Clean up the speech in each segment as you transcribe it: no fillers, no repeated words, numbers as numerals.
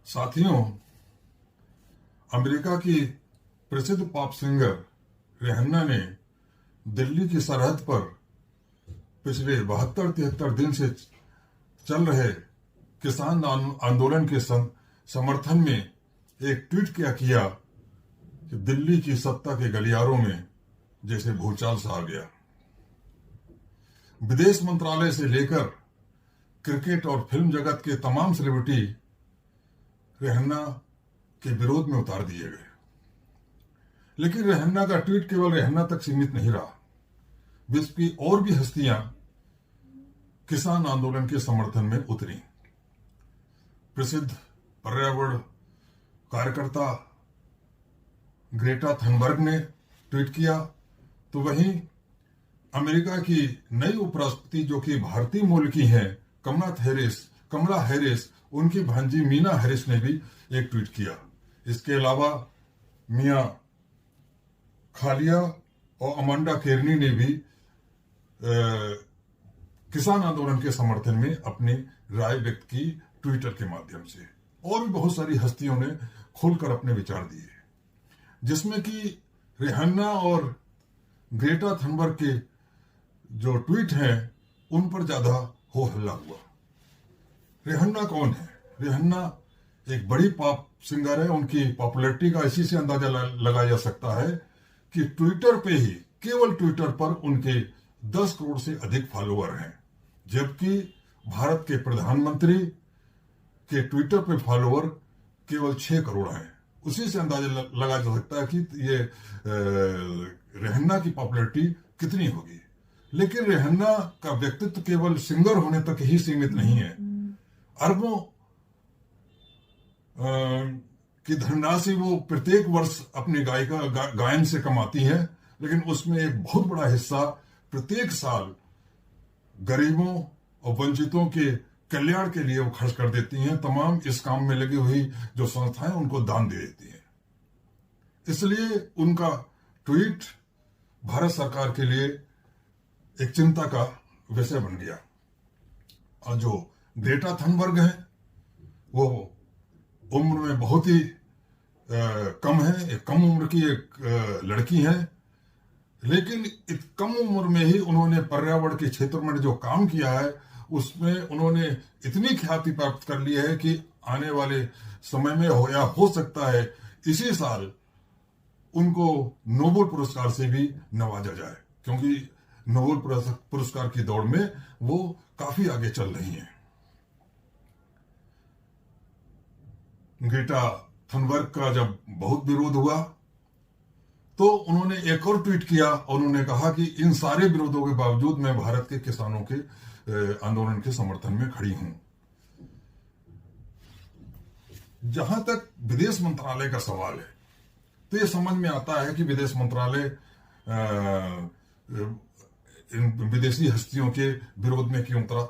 साथियों, अमेरिका की प्रसिद्ध पॉप सिंगर रिहाना ने दिल्ली की सरहद पर पिछले 72-73 दिन से चल रहे किसान आंदोलन के समर्थन में एक ट्वीट किया कि दिल्ली की सत्ता के गलियारों में जैसे भूचाल सा आ गया। विदेश मंत्रालय से लेकर क्रिकेट और फिल्म जगत के तमाम सेलिब्रिटी रिहाना के विरोध में उतार दिए गए। लेकिन रिहाना का ट्वीट केवल रिहाना तक सीमित नहीं रहा। विश्व की और भी हस्तियां किसान आंदोलन के समर्थन में उतरी। प्रसिद्ध पर्यावरण कार्यकर्ता ग्रेटा थनबर्ग ने ट्वीट किया, तो वहीं अमेरिका की नई उपराष्ट्रपति जो कि भारतीय मूल की हैं कमला हैरिस, उनकी भांजी मीना हैरिस ने भी एक ट्वीट किया। इसके अलावा मिया खालिया और अमांडा केर्नी ने भी किसान आंदोलन के समर्थन में अपनी राय व्यक्त की ट्विटर के माध्यम से। और भी बहुत सारी हस्तियों ने खुलकर अपने विचार दिए, जिसमें कि रिहाना और ग्रेटा थनबर्ग के जो ट्वीट हैं उन पर ज्यादा हो हल्ला हुआ। रिहाना कौन है? रिहाना एक बड़ी पॉप सिंगर है। उनकी पॉपुलैरिटी का इसी से अंदाजा लगाया जा सकता है कि ट्विटर पे ही, केवल ट्विटर पर उनके 10 करोड़ से अधिक फॉलोअर हैं, जबकि भारत के प्रधानमंत्री के ट्विटर पे फॉलोअर केवल 6 करोड़ हैं। उसी से अंदाजा लगाया जा सकता है कि ये रिहाना की पॉपुलैरिटी कितनी होगी। लेकिन रिहाना का व्यक्तित्व केवल सिंगर होने तक ही सीमित नहीं है। अरबों की धनराशि वो प्रत्येक वर्ष अपनी गायन से कमाती हैं, लेकिन उसमें एक बहुत बड़ा हिस्सा प्रत्येक साल गरीबों और वंचितों के कल्याण के लिए वो खर्च कर देती हैं। तमाम इस काम में लगी हुई जो संस्थाएं उनको दान दे देती हैं। इसलिए उनका ट्वीट भारत सरकार के लिए एक चिंता का विषय बन गया। और जो ग्रेटा थनबर्ग है वो उम्र में बहुत ही कम है, एक कम उम्र की एक लड़की है, लेकिन इस कम उम्र में ही उन्होंने पर्यावरण के क्षेत्र में जो काम किया है उसमें उन्होंने इतनी ख्याति प्राप्त कर ली है कि आने वाले समय में हो सकता है इसी साल उनको नोबेल पुरस्कार से भी नवाजा जाए, क्योंकि नोबेल पुरस्कार की दौड़ में वो काफी आगे चल रही हैं। ग्रेटा थनबर्ग का जब बहुत विरोध हुआ तो उन्होंने एक और ट्वीट किया और उन्होंने कहा कि इन सारे विरोधों के बावजूद मैं भारत के किसानों के आंदोलन के समर्थन में खड़ी हूं। जहां तक विदेश मंत्रालय का सवाल है, तो यह समझ में आता है कि विदेश मंत्रालय इन विदेशी हस्तियों के विरोध में क्यों उतरा,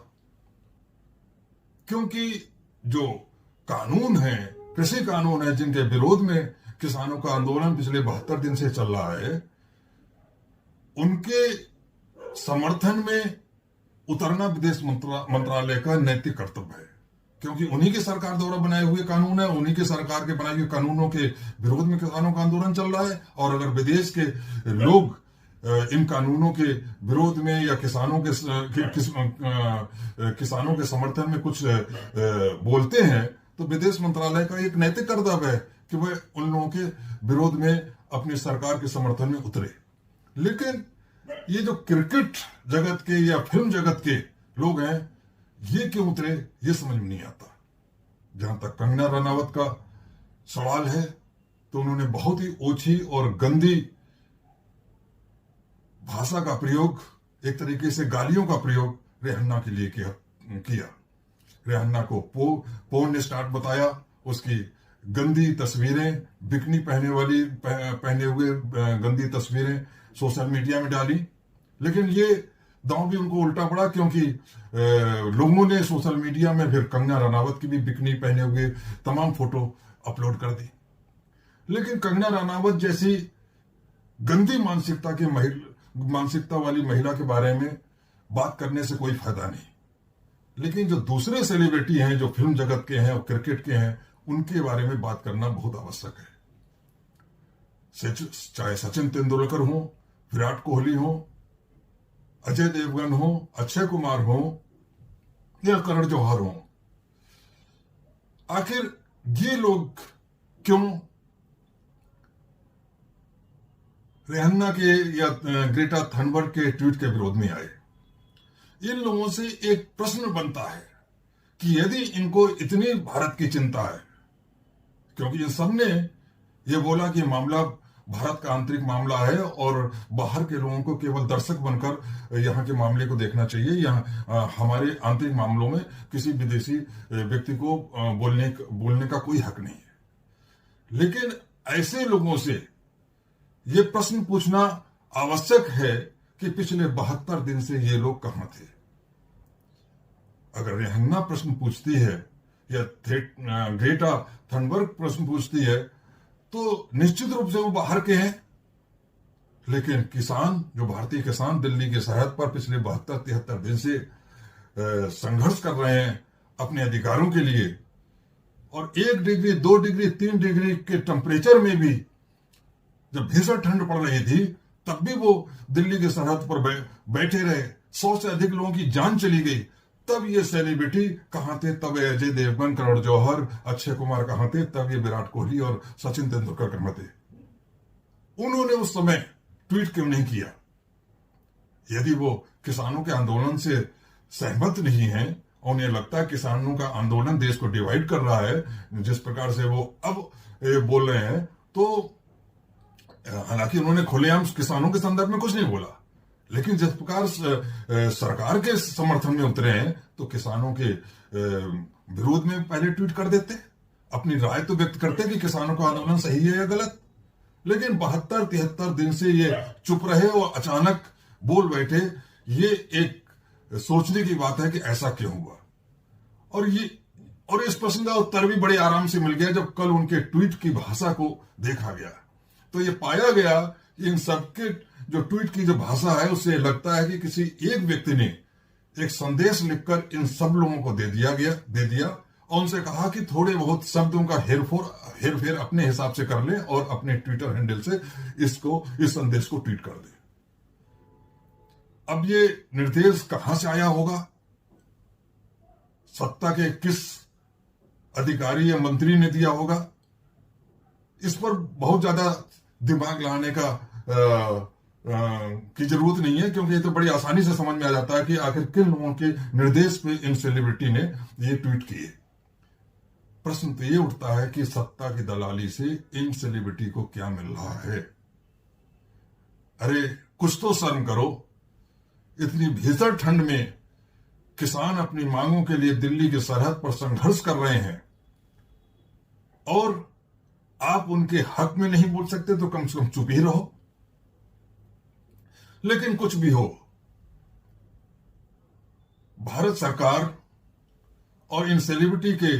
क्योंकि जो कानून है, कृषि कानून है, जिनके विरोध में किसानों का आंदोलन पिछले 72 दिन से चल रहा है, उनके समर्थन में उतरना विदेश मंत्रालय का नैतिक कर्तव्य है, क्योंकि उन्हीं की सरकार द्वारा बनाए हुए कानून है। उन्हीं की सरकार के बनाए हुए कानूनों के विरोध में किसानों का आंदोलन चल रहा है। और अगर विदेश के लोग इन कानूनों के विरोध में या किसानों के समर्थन में कुछ बोलते हैं, तो विदेश मंत्रालय का एक नैतिक कर्तव्य है कि वह उन लोगों के विरोध में अपनी सरकार के समर्थन में उतरे। लेकिन ये जो क्रिकेट जगत के या फिल्म जगत के लोग हैं, ये क्यों उतरे, ये समझ में नहीं आता। जहां तक कंगना रनावत का सवाल है, तो उन्होंने बहुत ही ओछी और गंदी भाषा का प्रयोग, एक तरीके से गालियों का प्रयोग रिहाना के लिए किया। रिहाना को पोर्न स्टार बताया, उसकी गंदी तस्वीरें, बिकनी पहने हुए गंदी तस्वीरें सोशल मीडिया में डाली। लेकिन ये दांव भी उनको उल्टा पड़ा, क्योंकि लोगों ने सोशल मीडिया में फिर कंगना रनावत की भी बिकनी पहने हुए तमाम फोटो अपलोड कर दी। लेकिन कंगना रनावत जैसी गंदी मानसिकता वाली महिला के बारे में बात करने से कोई फायदा नहीं। लेकिन जो दूसरे सेलिब्रिटी हैं, जो फिल्म जगत के हैं और क्रिकेट के हैं, उनके बारे में बात करना बहुत आवश्यक है। चाहे सचिन तेंदुलकर हो, विराट कोहली हो, अजय देवगन हो, अक्षय कुमार हो या करण जौहर हो, आखिर ये लोग क्यों रिहान्ना के या ग्रेटा थनबर्ग के ट्वीट के विरोध में आए? इन लोगों से एक प्रश्न बनता है कि यदि इनको इतनी भारत की चिंता है, क्योंकि इन सब ने यह बोला कि मामला भारत का आंतरिक मामला है और बाहर के लोगों को केवल दर्शक बनकर यहाँ के मामले को देखना चाहिए, यहाँ हमारे आंतरिक मामलों में किसी विदेशी व्यक्ति को बोलने का कोई हक नहीं है। लेकिन ऐसे लोगों से ये प्रश्न पूछना आवश्यक है कि पिछले 72 दिन से ये लोग कहां थे। अगर रिहान्ना प्रश्न पूछती है या ग्रेटा थनबर्ग प्रश्न पूछती है तो निश्चित रूप से वो बाहर के हैं, लेकिन किसान, जो भारतीय किसान दिल्ली की सरहद पर पिछले 72-73 दिन से संघर्ष कर रहे हैं अपने अधिकारों के लिए, और 1 डिग्री 2 डिग्री 3 डिग्री के टेम्परेचर में भी जब भीषण ठंड पड़ रही थी तब भी वो दिल्ली की सरहद पर बैठे रहे, 100 से अधिक लोगों की जान चली गई। तब ये सेलिब्रिटी कहां थे? तब अजय देवगन, करण जौहर, अक्षय कुमार कहां थे? तब ये विराट कोहली और सचिन तेंदुलकर कहां थे? उन्होंने उस समय ट्वीट क्यों नहीं किया? यदि वो किसानों के आंदोलन से सहमत नहीं है, उन्हें लगता है किसानों का आंदोलन देश को डिवाइड कर रहा है, जिस प्रकार से वो अब बोल रहे हैं, तो हालांकि उन्होंने खुलेआम किसानों के संदर्भ में कुछ नहीं बोला, लेकिन जिस प्रकार सरकार के समर्थन में उतरे हैं तो किसानों के विरोध में पहले ट्वीट कर देते, अपनी राय तो व्यक्त करते कि किसानों का आंदोलन सही है या गलत। लेकिन 72-73 दिन से ये चुप रहे और अचानक बोल बैठे। ये एक सोचने की बात है कि ऐसा क्यों हुआ। और इस प्रश्न का उत्तर भी बड़े आराम से मिल गया जब कल उनके ट्वीट की भाषा को देखा गया। तो ये पाया गया कि इन सबके जो ट्वीट की जो भाषा है उससे लगता है कि किसी एक व्यक्ति ने एक संदेश लिखकर इन सब लोगों को दे दिया और उनसे कहा कि थोड़े बहुत शब्दों का हेरफेर अपने हिसाब से कर ले और अपने ट्विटर हैंडल से इस संदेश को ट्वीट कर दे। अब ये निर्देश कहां से आया होगा? सत्ता के किस अधिकारी या मंत्री ने दिया होगा? इस पर बहुत ज्यादा दिमाग लगाने की जरूरत नहीं है, क्योंकि ये तो बड़ी आसानी से समझ में आ जाता है कि आखिर किन लोगों के निर्देश पे इन सेलिब्रिटी ने ये ट्वीट किए। प्रश्न तो ये उठता है कि सत्ता की दलाली से इन सेलिब्रिटी को क्या मिल रहा है? अरे कुछ तो शर्म करो। इतनी भीषण ठंड में किसान अपनी मांगों के लिए दिल्ली की सरहद पर संघर्ष कर रहे हैं और आप उनके हक में नहीं बोल सकते तो कम से कम चुप ही रहो। लेकिन कुछ भी हो, भारत सरकार और इन सेलिब्रिटी के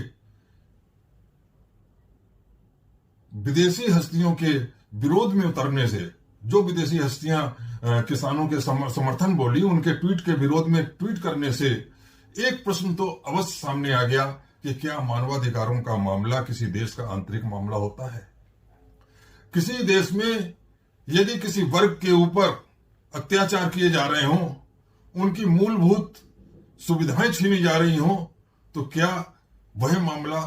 विदेशी हस्तियों के विरोध में उतरने से, जो विदेशी हस्तियां किसानों के समर्थन बोली, उनके ट्वीट के विरोध में ट्वीट करने से एक प्रश्न तो अवश्य सामने आ गया कि क्या मानवाधिकारों का मामला किसी देश का आंतरिक मामला होता है? किसी देश में यदि किसी वर्ग के ऊपर अत्याचार किए जा रहे हों, उनकी मूलभूत सुविधाएं छीनी जा रही हों, तो क्या वह मामला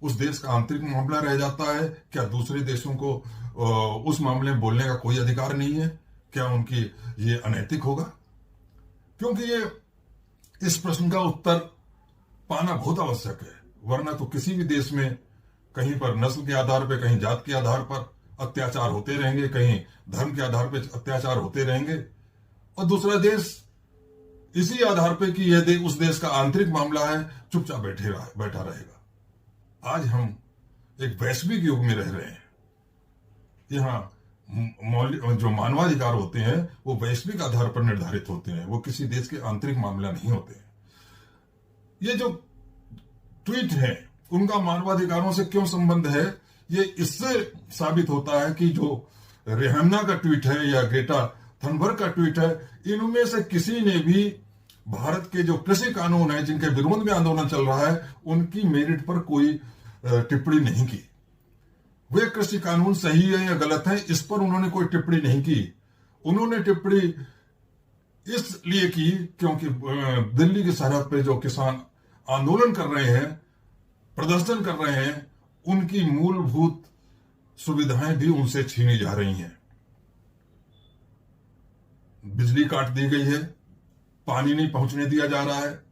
उस देश का आंतरिक मामला रह जाता है? क्या दूसरे देशों को उस मामले में बोलने का कोई अधिकार नहीं है? क्या उनकी ये अनैतिक होगा? क्योंकि ये इस प्रश्न का उत्तर पाना बहुत आवश्यक है, वरना तो किसी भी देश में कहीं पर नस्ल के आधार पर, कहीं जात के आधार पर अत्याचार होते रहेंगे, कहीं धर्म के आधार पर अत्याचार होते रहेंगे, और दूसरा देश इसी आधार पर कि यह उस देश का आंतरिक मामला है चुपचाप बैठा रहेगा। आज हम एक वैश्विक युग में रह रहे हैं। यहाँ जो मानवाधिकार होते हैं वो वैश्विक आधार पर निर्धारित होते हैं, वो किसी देश के आंतरिक मामला नहीं होते हैं। ये जो ट्वीट है उनका मानवाधिकारों से क्यों संबंध है? ये इससे साबित होता है कि जो रिहान्ना का ट्वीट है या ग्रेटा थनबर्ग का ट्वीट है, इनमें से किसी ने भी भारत के जो कृषि कानून है जिनके विरोध में आंदोलन चल रहा है, उनकी मेरिट पर कोई टिप्पणी नहीं की। वे कृषि कानून सही है या गलत है इस पर उन्होंने कोई टिप्पणी नहीं की। उन्होंने टिप्पणी इसलिए की क्योंकि दिल्ली की सरहद पे जो किसान आंदोलन कर रहे हैं, प्रदर्शन कर रहे हैं, उनकी मूलभूत सुविधाएं भी उनसे छीनी जा रही हैं। बिजली काट दी गई है, पानी नहीं पहुंचने दिया जा रहा है,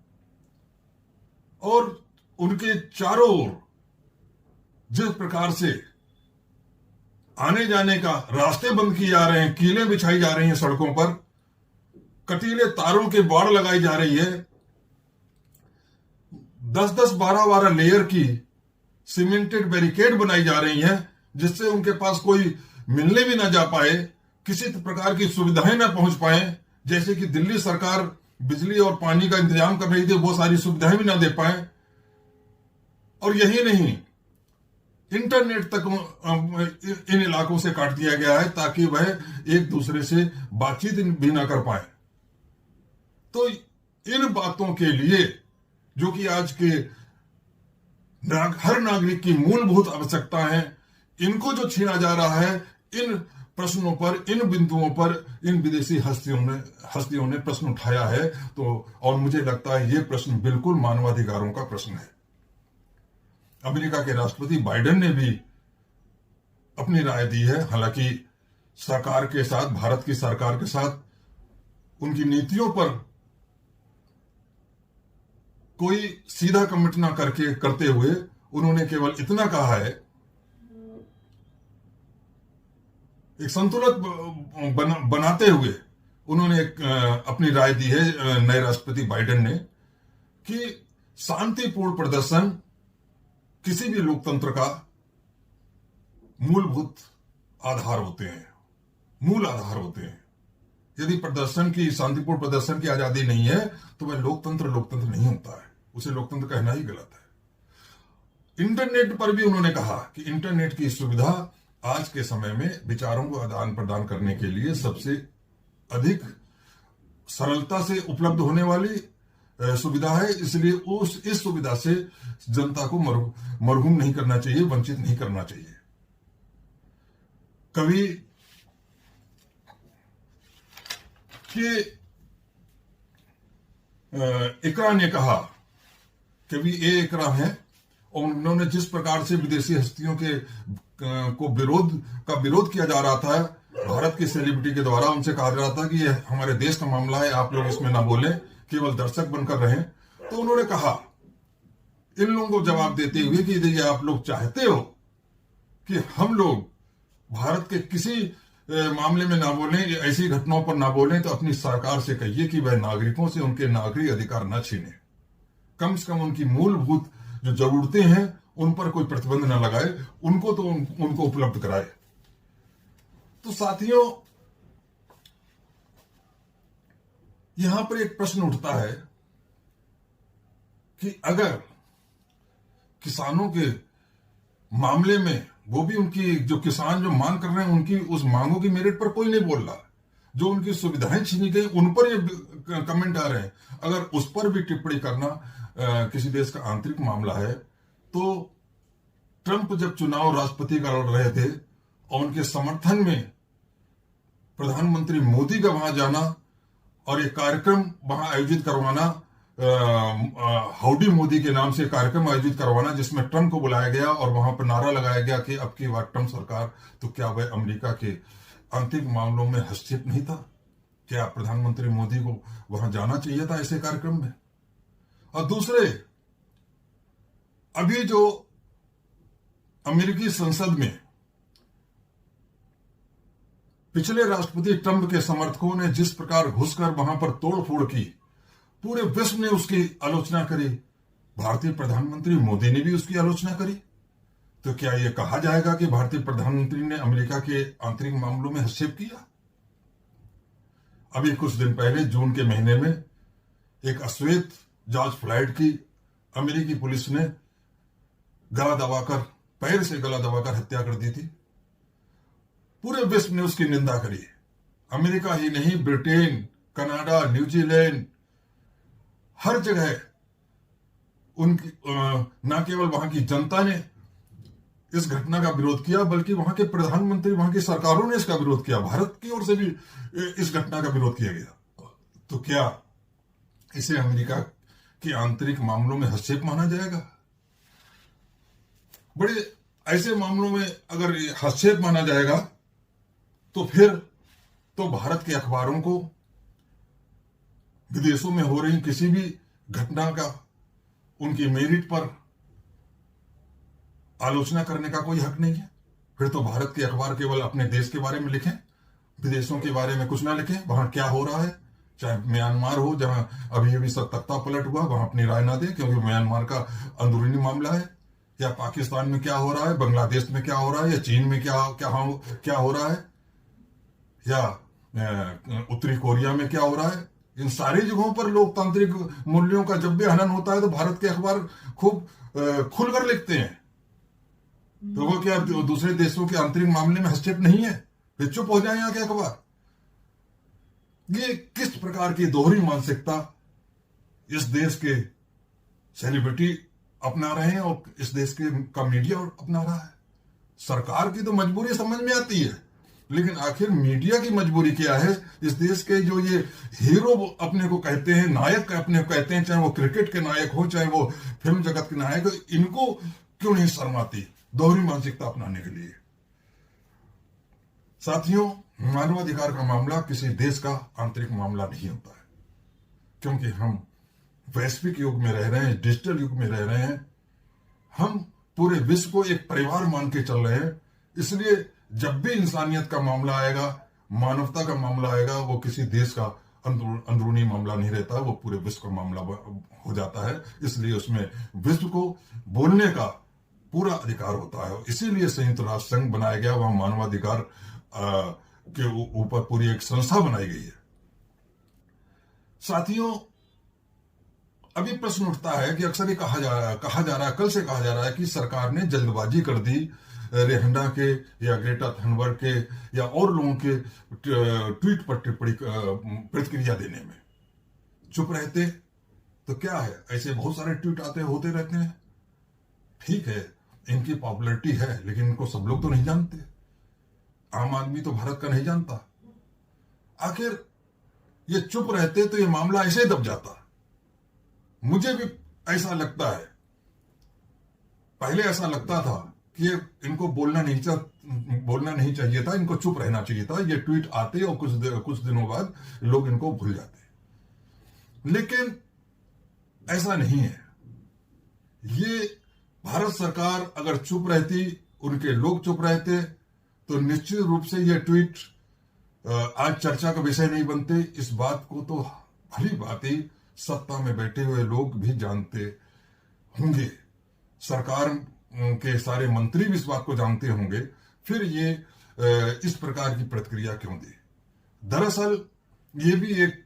और उनके चारों ओर जिस प्रकार से आने जाने का रास्ते बंद किए जा रहे हैं, कीलें बिछाई जा रही हैं सड़कों पर, कटीले तारों के बाड़ लगाई जा रही है, 10-10, 12-12 लेयर की सीमेंटेड बैरिकेड बनाई जा रही है, जिससे उनके पास कोई मिलने भी ना जा पाए, किसी प्रकार की सुविधाएं ना पहुंच पाए। जैसे कि दिल्ली सरकार बिजली और पानी का इंतजाम कर रही थी, वो सारी सुविधाएं भी ना दे पाए। और यही नहीं, इंटरनेट तक इन इलाकों से काट दिया गया है ताकि वह एक दूसरे से बातचीत भी ना कर पाए। तो इन बातों के लिए, जो कि आज के हर नागरिक की मूलभूत आवश्यकता है, इनको जो छीना जा रहा है, इन प्रश्नों पर, इन बिंदुओं पर इन विदेशी हस्तियों ने प्रश्न उठाया है। तो और मुझे लगता है ये प्रश्न बिल्कुल मानवाधिकारों का प्रश्न है। अमेरिका के राष्ट्रपति बाइडेन ने भी अपनी राय दी है। हालांकि सरकार के साथ, भारत की सरकार के साथ उनकी नीतियों पर कोई सीधा कमेंट ना करते हुए उन्होंने केवल इतना कहा है, एक संतुलन बनाते हुए उन्होंने अपनी राय दी है नए राष्ट्रपति बाइडेन ने, कि शांतिपूर्ण प्रदर्शन किसी भी लोकतंत्र का मूलभूत आधार होते हैं, मूल आधार होते हैं। यदि प्रदर्शन की, शांतिपूर्ण प्रदर्शन की आजादी नहीं है तो वह लोकतंत्र नहीं होता है, उसे लोकतंत्र कहना ही गलत है। इंटरनेट पर भी उन्होंने कहा कि इंटरनेट की सुविधा आज के समय में विचारों को आदान प्रदान करने के लिए सबसे अधिक सरलता से उपलब्ध होने वाली सुविधा है, इसलिए इस सुविधा से जनता को मरहूम नहीं करना चाहिए, वंचित नहीं करना चाहिए। कवि के इकरा ने कहा, कवि इकरा है, और उन्होंने जिस प्रकार से विदेशी हस्तियों के विरोध किया जा रहा था भारत की सेलिब्रिटी के द्वारा, उनसे कहा जा रहा था कि यह हमारे देश का मामला है, आप लोग इसमें ना बोलें, केवल दर्शक बनकर रहें। तो उन्होंने कहा इन लोगों को जवाब देते हुए कि यदि आप लोग चाहते हो कि हम लोग भारत के किसी मामले में ना बोलें, ऐसी घटनाओं पर ना बोलें, तो अपनी सरकार से कहिए कि वह नागरिकों से उनके नागरिक अधिकार न छीने, कम से कम उनकी मूलभूत जो जरूरतें हैं उन पर कोई प्रतिबंध न लगाए, उनको तो उनको उपलब्ध कराए। तो साथियों, यहां पर एक प्रश्न उठता है कि अगर किसानों के मामले में, वो भी उनकी जो किसान जो मांग कर रहे हैं, उनकी उस मांगों की मेरिट पर कोई नहीं बोल रहा, जो उनकी सुविधाएं छीनी गई उन पर ये कमेंट आ रहे हैं, अगर उस पर भी टिप्पणी करना किसी देश का आंतरिक मामला है, तो ट्रंप जब चुनाव राष्ट्रपति का लड़ रहे थे और उनके समर्थन में प्रधानमंत्री मोदी का वहां जाना और एक कार्यक्रम वहां आयोजित करवाना, हाउडी मोदी के नाम से कार्यक्रम आयोजित करवाना, जिसमें ट्रंप को बुलाया गया और वहां पर नारा लगाया गया कि अब की बार ट्रंप सरकार, तो क्या वह अमेरिका के आंतरिक मामलों में हस्तक्षेप नहीं था? क्या प्रधानमंत्री मोदी को वहां जाना चाहिए था ऐसे कार्यक्रम में? और दूसरे, अभी जो अमेरिकी संसद में पिछले राष्ट्रपति ट्रंप के समर्थकों ने जिस प्रकार घुसकर वहां पर तोड़फोड़ की, पूरे विश्व ने उसकी आलोचना करी, भारतीय प्रधानमंत्री मोदी ने भी उसकी आलोचना करी। तो क्या यह कहा जाएगा कि भारतीय प्रधानमंत्री ने अमेरिका के आंतरिक मामलों में हस्तक्षेप किया? अभी कुछ दिन पहले जून के महीने में एक अश्वेत जॉर्ज फ्लॉयड की अमेरिकी पुलिस ने गला दबाकर, पैर से गला दबाकर हत्या कर दी थी। पूरे विश्व ने उसकी निंदा करी। अमेरिका ही नहीं, ब्रिटेन, कनाडा, न्यूजीलैंड, हर जगह उनकी न केवल वहां की जनता ने इस घटना का विरोध किया, बल्कि वहां के प्रधानमंत्री, वहां की सरकारों ने इसका विरोध किया। भारत की ओर से भी इस घटना का विरोध किया गया। तो क्या इसे अमेरिका के आंतरिक मामलों में हस्तक्षेप माना जाएगा? बड़े ऐसे मामलों में अगर हस्तक्षेप माना जाएगा तो फिर तो भारत के अखबारों को विदेशों में हो रही किसी भी घटना का उनकी मेरिट पर आलोचना करने का कोई हक नहीं है। फिर तो भारत के अखबार केवल अपने देश के बारे में लिखें, विदेशों के बारे में कुछ ना लिखें। वहां क्या हो रहा है, चाहे म्यांमार हो जहां अभी अभी सब तख्ता पलट हुआ, वहां अपनी राय ना दें क्योंकि म्यांमार का अंदरूनी मामला है, या पाकिस्तान में क्या हो रहा है, बांग्लादेश में क्या हो रहा है, या चीन में क्या हो रहा है, या उत्तरी कोरिया में क्या हो रहा है। इन सारी जगहों पर लोकतांत्रिक मूल्यों का जब भी हनन होता है तो भारत के अखबार खूब खुलकर लिखते हैं। तो वो क्या दूसरे देशों के आंतरिक मामले में हस्तक्षेप नहीं है? वे चुप हो जाए यहाँ के अखबार? ये किस प्रकार की दोहरी मानसिकता इस देश के सेलिब्रिटी अपना रहे हैं और इस देश का मीडिया अपना रहा है। सरकार की तो मजबूरी समझ में आती है, लेकिन आखिर मीडिया की मजबूरी क्या है? इस देश के जो ये हीरो अपने को कहते हैं, नायक अपने को कहते हैं, चाहे वो क्रिकेट के नायक हो, चाहे वो फिल्म जगत के नायक हो, इनको क्यों नहीं शर्म आती दोहरी मानसिकता अपनाने के लिए? साथियों, मानवाधिकार का मामला किसी देश का आंतरिक मामला नहीं होता है, क्योंकि हम वैश्विक युग में रह रहे हैं, डिजिटल युग में रह रहे हैं। हम पूरे विश्व को एक परिवार मान के चल रहे हैं। इसलिए जब भी इंसानियत का मामला आएगा, मानवता का मामला आएगा, वो किसी देश का अंदरूनी मामला नहीं रहता, वो पूरे विश्व का मामला हो जाता है। इसलिए उसमें विश्व को बोलने का पूरा अधिकार होता है। इसीलिए संयुक्त राष्ट्र संघ बनाया गया, वहां मानवाधिकार के ऊपर पूरी एक संस्था बनाई गई है। साथियों, अभी प्रश्न उठता है कि अक्सर ये कहा जा रहा है, कल से कहा जा रहा है कि सरकार ने जल्दबाजी कर दी रेहंडा के या ग्रेटा थनबर्ग के या और लोगों के ट्वीट पर टिप्पणी प्रतिक्रिया देने में। चुप रहते तो क्या है, ऐसे बहुत सारे ट्वीट होते रहते हैं। ठीक है, इनकी पॉपुलैरिटी है, लेकिन इनको सब लोग तो नहीं जानते। आम आदमी तो भारत का नहीं जानता। आखिर ये चुप रहते तो ये मामला ऐसे ही दब जाता। मुझे भी ऐसा लगता है, पहले ऐसा लगता था कि इनको बोलना नहीं चाहिए था, इनको चुप रहना चाहिए था। ये ट्वीट आते और कुछ दिनों बाद लोग इनको भूल जाते। लेकिन ऐसा नहीं है। ये भारत सरकार अगर चुप रहती, उनके लोग चुप रहते, तो निश्चित रूप से ये ट्वीट आज चर्चा का विषय नहीं बनते। इस बात को तो भली बात ही सत्ता में बैठे हुए लोग भी जानते होंगे, सरकार के सारे मंत्री भी इस बात को जानते होंगे। फिर ये इस प्रकार की प्रतिक्रिया क्यों दी? दरअसल ये भी एक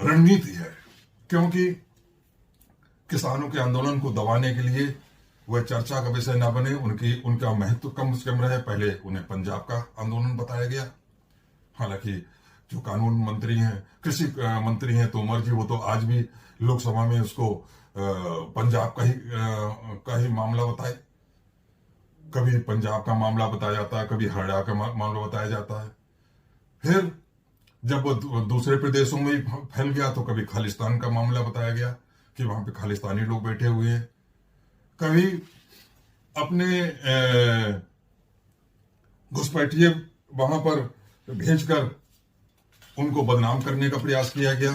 रणनीति है, क्योंकि किसानों के आंदोलन को दबाने के लिए वह चर्चा का विषय न बने, उनका महत्व कम से कम रहे। पहले उन्हें पंजाब का आंदोलन बताया गया। हालांकि जो कानून मंत्री हैं, कृषि मंत्री हैं तोमर जी, वो तो आज भी लोकसभा में उसको पंजाब का ही मामला बताए। कभी पंजाब का मामला बताया जाता है, कभी हरियाणा का मामला बताया जाता है। फिर जब वो दूसरे प्रदेशों में फैल गया तो कभी खालिस्तान का मामला बताया गया कि वहां पे खालिस्तानी लोग बैठे हुए हैं। कभी अपने घुसपैठिए वहां पर भेजकर उनको बदनाम करने का प्रयास किया गया,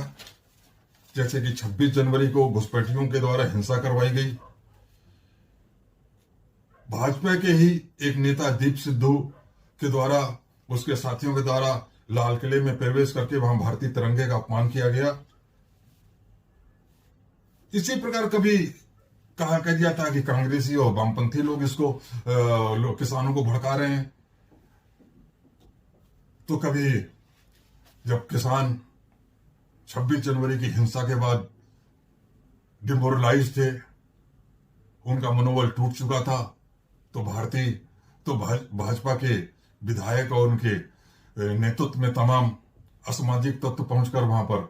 जैसे कि 26 जनवरी को घुसपैठियों के द्वारा हिंसा करवाई गई। भाजपा के ही एक नेता दीप सिद्धू के द्वारा, उसके साथियों के द्वारा लाल किले में प्रवेश करके वहां भारतीय तिरंगे का अपमान किया गया। इसी प्रकार कभी कह दिया था कि कांग्रेसी और वामपंथी लोग इसको किसानों को भड़का रहे हैं। तो कभी जब किसान 26 जनवरी की हिंसा के बाद डिमोरलाइज थे, उनका मनोबल टूट चुका था, तो भाजपा के विधायक और उनके नेतृत्व में तमाम असामाजिक तत्व पहुंचकर वहां पर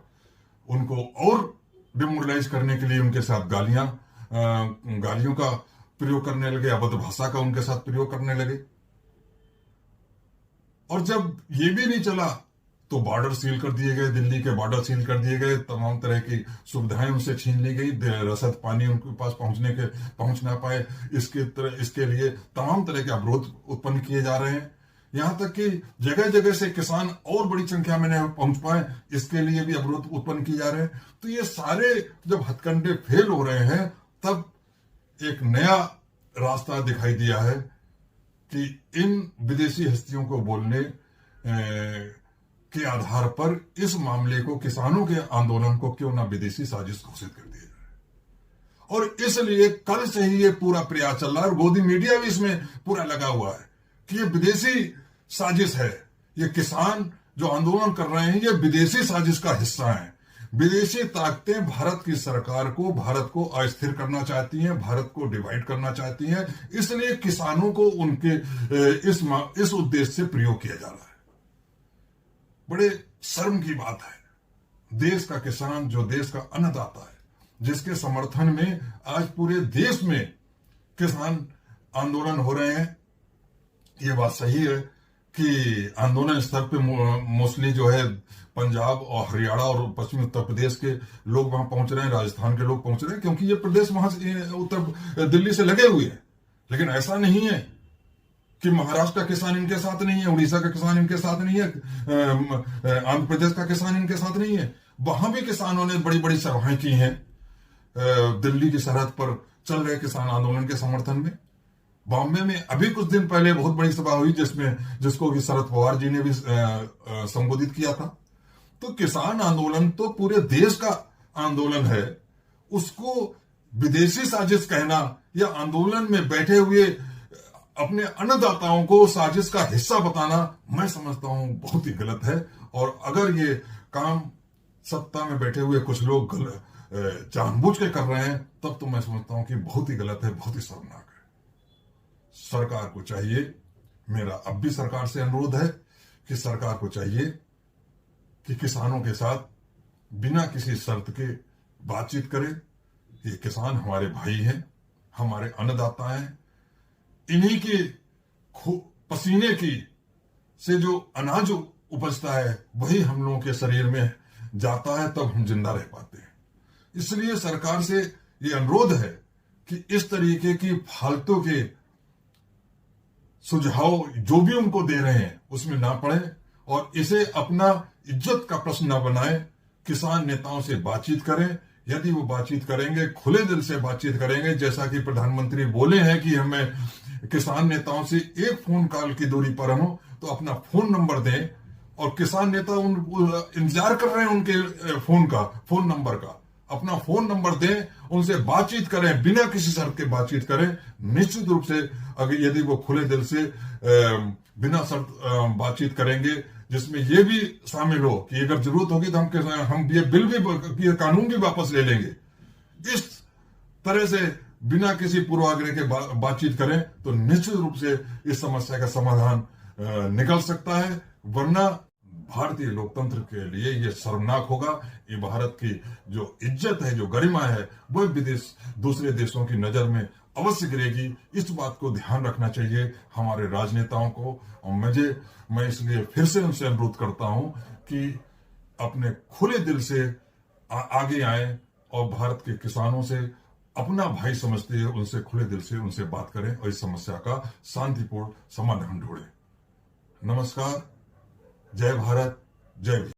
उनको और डिमोरलाइज करने के लिए उनके साथ गालियां गालियों का प्रयोग करने लगे, अभद्र भाषा का उनके साथ प्रयोग करने लगे। और जब ये भी नहीं चला तो बॉर्डर सील कर दिए गए, दिल्ली के बॉर्डर सील कर दिए गए, तमाम तरह की सुविधाएं उनसे छीन ली गई, रसद पानी उनके पास पहुंच ना पाए, इसके लिए तमाम तरह के अवरोध उत्पन्न किए जा रहे हैं। यहां तक कि जगह जगह से किसान और बड़ी संख्या में नहीं पहुंच पाए, इसके लिए भी अवरोध उत्पन्न किए जा रहे हैं। तो ये सारे जब हथकंडे फेल हो रहे हैं, तब एक नया रास्ता दिखाई दिया है कि इन विदेशी हस्तियों को बोलने के आधार पर इस मामले को, किसानों के आंदोलन को क्यों ना विदेशी साजिश घोषित कर दिया जाए। और इसलिए कल से ही ये पूरा प्रयास चल रहा है और गोदी मीडिया भी इसमें पूरा लगा हुआ है कि ये विदेशी साजिश है। ये किसान जो आंदोलन कर रहे हैं, ये विदेशी साजिश का हिस्सा है। विदेशी ताकतें भारत की सरकार को, भारत को अस्थिर करना चाहती हैं, भारत को डिवाइड करना चाहती हैं, इसलिए किसानों को उनके इस उद्देश्य से प्रयोग किया जा रहा है। बड़े शर्म की बात है, देश का किसान जो देश का अन्नदाता है, जिसके समर्थन में आज पूरे देश में किसान आंदोलन हो रहे हैं। ये बात सही है कि आंदोलन स्तर पे मोस्टली जो है पंजाब और हरियाणा और पश्चिमी उत्तर प्रदेश के लोग वहां पहुंच रहे हैं, राजस्थान के लोग पहुंच रहे हैं, क्योंकि ये प्रदेश वहां उत्तर दिल्ली से लगे हुए हैं। लेकिन ऐसा नहीं है कि महाराष्ट्र का किसान इनके साथ नहीं है, उड़ीसा का किसान इनके साथ नहीं है, आंध्र प्रदेश का किसान इनके साथ नहीं है। वहां भी किसानों ने बड़ी बड़ी सभाएं की हैं दिल्ली की सरहद पर चल रहे किसान आंदोलन के समर्थन में। बॉम्बे में अभी कुछ दिन पहले बहुत बड़ी सभा हुई जिसको कि शरद पवार जी ने भी संबोधित किया था। तो किसान आंदोलन तो पूरे देश का आंदोलन है, उसको विदेशी साजिश कहना या आंदोलन में बैठे हुए अपने अन्नदाताओं को साजिश का हिस्सा बताना, मैं समझता हूं बहुत ही गलत है। और अगर ये काम सत्ता में बैठे हुए कुछ लोग जानबूझ के कर रहे हैं, तब तो मैं समझता हूं कि बहुत ही गलत है, बहुत ही शर्मनाक है। सरकार को चाहिए, मेरा अब भी सरकार से अनुरोध है कि सरकार को चाहिए कि किसानों के साथ बिना किसी शर्त के बातचीत करे। ये किसान हमारे भाई हैं, हमारे अन्नदाता हैं, इन्हीं के पसीने की से जो अनाज उपजता है वही हम लोगों के शरीर में जाता है, तब हम जिंदा रह पाते हैं। इसलिए सरकार से ये अनुरोध है कि इस तरीके की फालतू के सुझाव जो भी उनको दे रहे हैं उसमें ना पड़े और इसे अपना इज्जत का प्रश्न न बनाए। किसान नेताओं से बातचीत करें, यदि वो बातचीत करेंगे, खुले दिल से बातचीत करेंगे, जैसा कि प्रधानमंत्री बोले हैं कि हमें किसान नेताओं से एक फोन कॉल की दूरी पर हो, तो अपना फोन नंबर दें। और किसान नेता इंतजार कर रहे हैं उनके फोन नंबर का, अपना फोन नंबर दें, उनसे बातचीत करें, बिना किसी शर्त के बातचीत करें। निश्चित रूप से अगर यदि वो खुले दिल से बिना शर्त बातचीत करेंगे, जिसमें ये भी शामिल हो कि अगर जरूरत होगी तो हम ये बिल भी, ये कानून भी वापस ले लेंगे, इस तरह से बिना किसी पूर्वाग्रह के बातचीत करें, तो निश्चित रूप से इस समस्या का समाधान निकल सकता है। वरना भारतीय लोकतंत्र के लिए यह शर्मनाक होगा। ये भारत की जो इज्जत है, जो गरिमा है, वो दूसरे देशों की नजर में अवश्य गिरेगी। इस बात को ध्यान रखना चाहिए हमारे राजनेताओं को। और मैं इसलिए फिर से उनसे अनुरोध करता हूं कि अपने खुले दिल से आगे आए और भारत के किसानों से अपना भाई समझते हुए उनसे खुले दिल से उनसे बात करें और इस समस्या का शांतिपूर्ण समाधान ढूंढें। नमस्कार, जय भारत, जय